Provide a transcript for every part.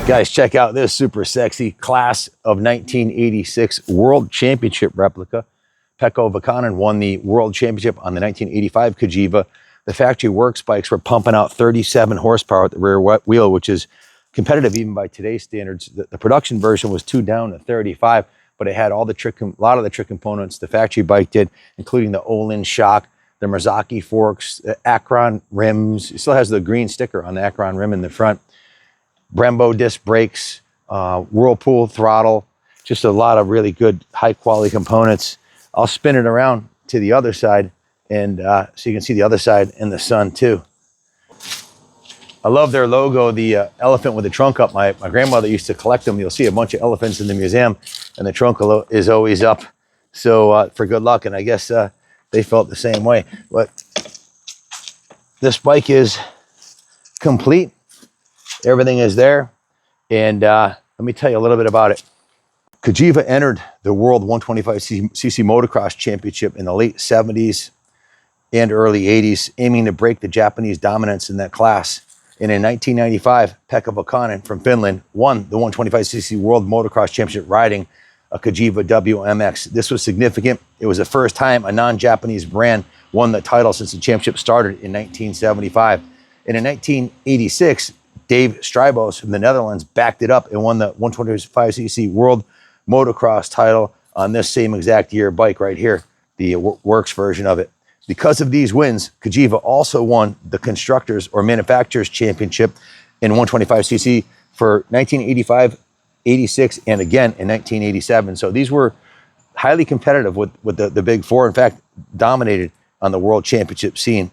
Guys, check out this super sexy class of 1986 World Championship replica. Pekka Vaakanen won the World Championship on the 1985 CAGIVA. The factory works bikes were pumping out 37 horsepower at the rear wheel, which is competitive even by today's standards. The production version was 2 down to 35, but it had all the a lot of the trick components the factory bike did, including the Olin shock, the Marzocchi forks, the Akron rims. It still has the green sticker on the Akron rim in the front. Brembo disc brakes, Whirlpool throttle, just a lot of really good high quality components. I'll spin it around to the other side, and so you can see the other side in the sun too. I love their logo, the elephant with the trunk up. My grandmother used to collect them. You'll see a bunch of elephants in the museum, and the trunk is always up. So for good luck, and I guess they felt the same way. But this bike is complete. Everything is there, and let me tell you a little bit about it. CAGIVA entered the World 125cc Motocross Championship in the late 70s and early 80s, aiming to break the Japanese dominance in that class. And in 1995, Pekka Vaakanen from Finland won the 125cc World Motocross Championship riding a CAGIVA WMX. This was significant. It was the first time a non-Japanese brand won the title since the championship started in 1975. And in 1986, Dave Strybos from the Netherlands backed it up and won the 125cc World Motocross title on this same exact year bike right here, the works version of it. Because of these wins, CAGIVA also won the Constructors or Manufacturers Championship in 125cc for 1985, 86, and again in 1987. So these were highly competitive with the Big Four. In fact, dominated on the World Championship scene.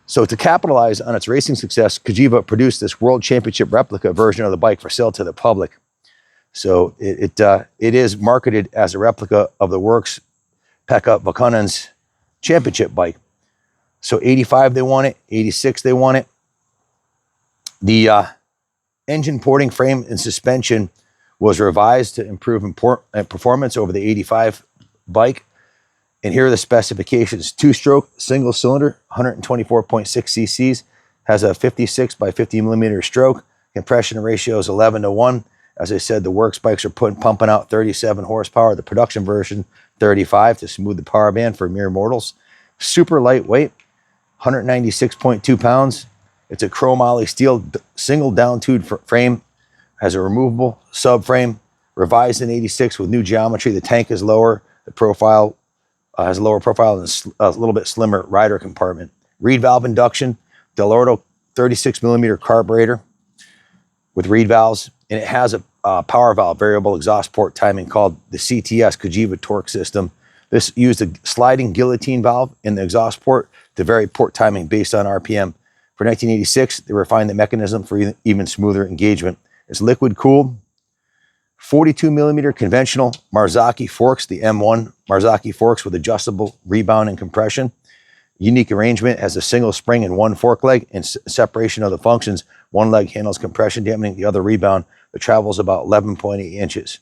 So to capitalize on its racing success, CAGIVA produced this World Championship replica version of the bike for sale to the public. So it is marketed as a replica of the works Pekka Vaakanen's championship bike. So 85 they won it, 86 they won it. The engine porting, frame, and suspension was revised to improve performance over the 85 bike. And here are the specifications. 2-stroke, single cylinder, 124.6 cc's, has a 56 by 50 millimeter stroke. Compression ratio is 11:1. As I said, the works bikes are pumping out 37 horsepower. The production version, 35 to smooth the power band for mere mortals. Super lightweight, 196.2 pounds. It's a chromoly steel single down-tubed frame, has a removable subframe, revised in 86 with new geometry. The tank is lower. The profile has a lower profile and a little bit slimmer rider compartment. Reed valve induction, Delorto 36 millimeter carburetor with reed valves, and it has a power valve variable exhaust port timing called the CTS, CAGIVA torque system. This used a sliding guillotine valve in the exhaust port to vary port timing based on RPM. For 1986, they refined the mechanism for even smoother engagement. It's liquid cooled, 42 millimeter conventional Marzocchi forks, the M1 Marzocchi forks with adjustable rebound and compression. Unique arrangement, has a single spring and one fork leg, and separation of the functions. One leg handles compression dampening, the other rebound. The travel is about 11.8 inches.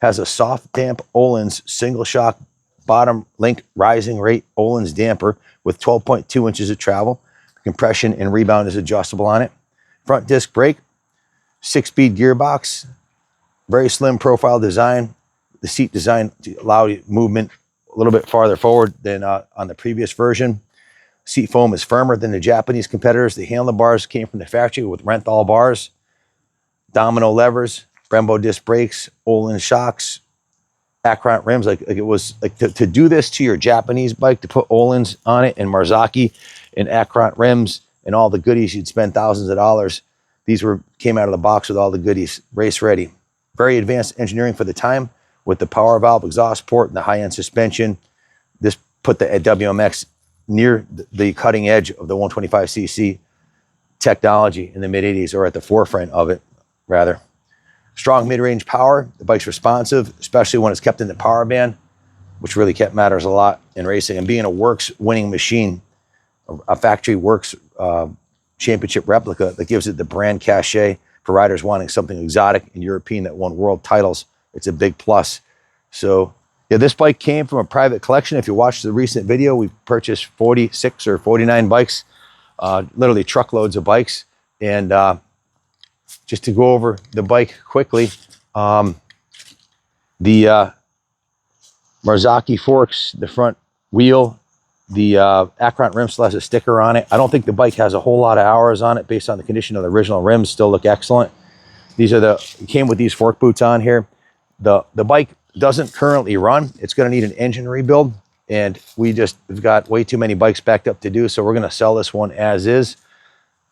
Has a soft damp Öhlins single shock bottom link rising rate Öhlins damper with 12.2 inches of travel. Compression and rebound is adjustable on it. Front disc brake, 6-speed gearbox, very slim profile design. The seat design to allow movement a little bit farther forward than on the previous version. Seat foam is firmer than the Japanese competitors. The handlebars came from the factory with Renthal bars, domino levers, Brembo disc brakes, Olin shocks, Akron rims. Like it was like to do this to your Japanese bike, to put Olins on it and Marzocchi and Akron rims and all the goodies, you'd spend thousands of dollars. These came out of the box with all the goodies, race ready. Very advanced engineering for the time with the power valve exhaust port and the high-end suspension. This put the WMX near the cutting edge of the 125cc technology in the mid-80s, or at the forefront of it, rather. Strong mid-range power. The bike's responsive, especially when it's kept in the power band, which really matters a lot in racing. And being a works winning machine, a factory works championship replica that gives it the brand cachet for riders wanting something exotic and European that won world titles. It's a big plus. So yeah, this bike came from a private collection. If you watched the recent video, we purchased 46 or 49 bikes, literally truckloads of bikes. And just to go over the bike quickly, the Marzocchi forks, the front wheel, the Akron rim still has a sticker on it. I don't think the bike has a whole lot of hours on it based on the condition of the original rims. Still look excellent. These are it came with these fork boots on here. The bike doesn't currently run. It's going to need an engine rebuild, and we've got way too many bikes backed up to do, so we're going to sell this one as is.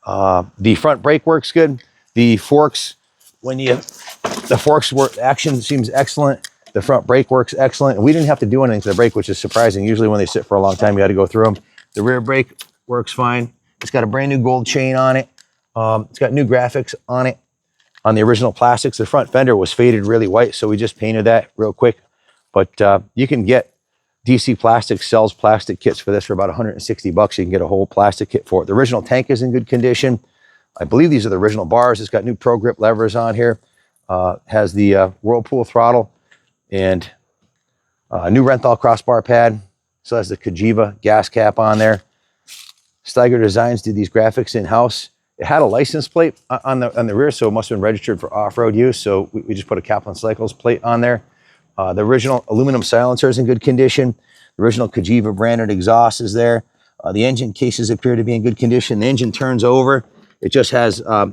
The front brake works good. The forks, action seems excellent. The front brake works excellent, and we didn't have to do anything to the brake, which is surprising. Usually when they sit for a long time, you got to go through them. The rear brake works fine. It's got a brand new gold chain on it. It's got new graphics on it. On the original plastics, the front fender was faded really white, so we just painted that real quick. But you can get DC Plastics sells plastic kits for this for about 160 bucks. You can get a whole plastic kit for it. The original tank is in good condition. I believe these are the original bars. It's got new Pro Grip levers on here. Has the Whirlpool throttle and a new Renthal crossbar pad. So has the CAGIVA gas cap on there. Steiger Designs did these graphics in-house. It had a license plate on the rear, so it must have been registered for off-road use. So we just put a Kaplan Cycles plate on there. The original aluminum silencer is in good condition. The original CAGIVA branded exhaust is there. The engine cases appear to be in good condition. The engine turns over. It just has a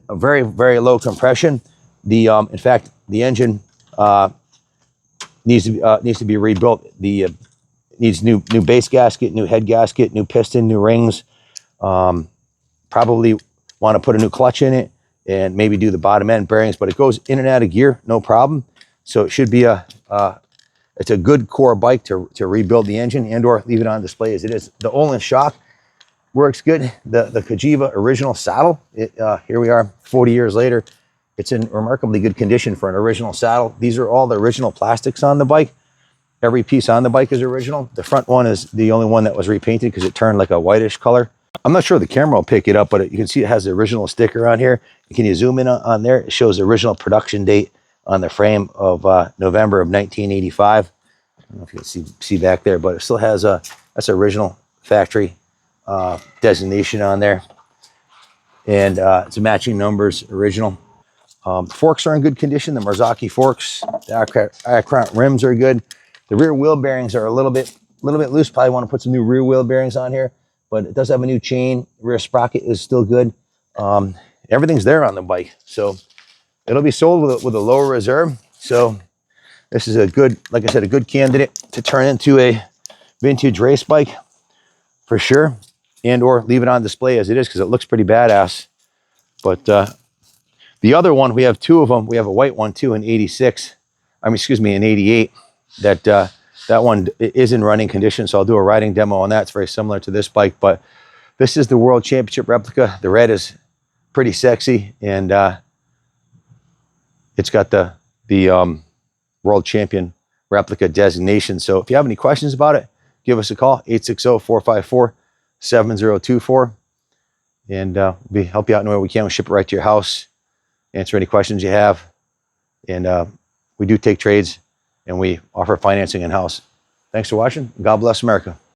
very, very low compression. In fact, the engine needs to be rebuilt. It needs new base gasket, new head gasket, new piston, new rings. Probably want to put a new clutch in it and maybe do the bottom end bearings, but it goes in and out of gear, no problem. So it should be it's a good core bike to rebuild the engine and or leave it on display as it is. The Olin shock works good. The CAGIVA original saddle, here we are 40 years later. It's in remarkably good condition for an original saddle. These are all the original plastics on the bike. Every piece on the bike is original. The front one is the only one that was repainted because it turned like a whitish color. I'm not sure the camera will pick it up, but you can see it has the original sticker on here. Can you zoom in on there? It shows the original production date on the frame of November of 1985. I don't know if you can see back there, but it still has that's original factory designation on there. And it's matching numbers, original. Forks are in good condition. The Marzocchi forks, the Akron rims are good. The rear wheel bearings are a little bit loose. Probably want to put some new rear wheel bearings on here, but it does have a new chain. Rear sprocket is still good. Everything's there on the bike, so it'll be sold with a lower reserve. So this is a good, like I said, a good candidate to turn into a vintage race bike for sure, and or leave it on display as it is because it looks pretty badass. But the other one, we have two of them. We have a white one too in '86. In '88. That one is in running condition, so I'll do a riding demo on that. It's very similar to this bike, but this is the World Championship replica. The red is pretty sexy, and it's got the World Champion replica designation. So if you have any questions about it, give us a call, 860-454-7024, and we help you out anywhere we can. We'll ship it right to your house, answer any questions you have, and we do take trades, and we offer financing in-house. Thanks for watching. God bless America.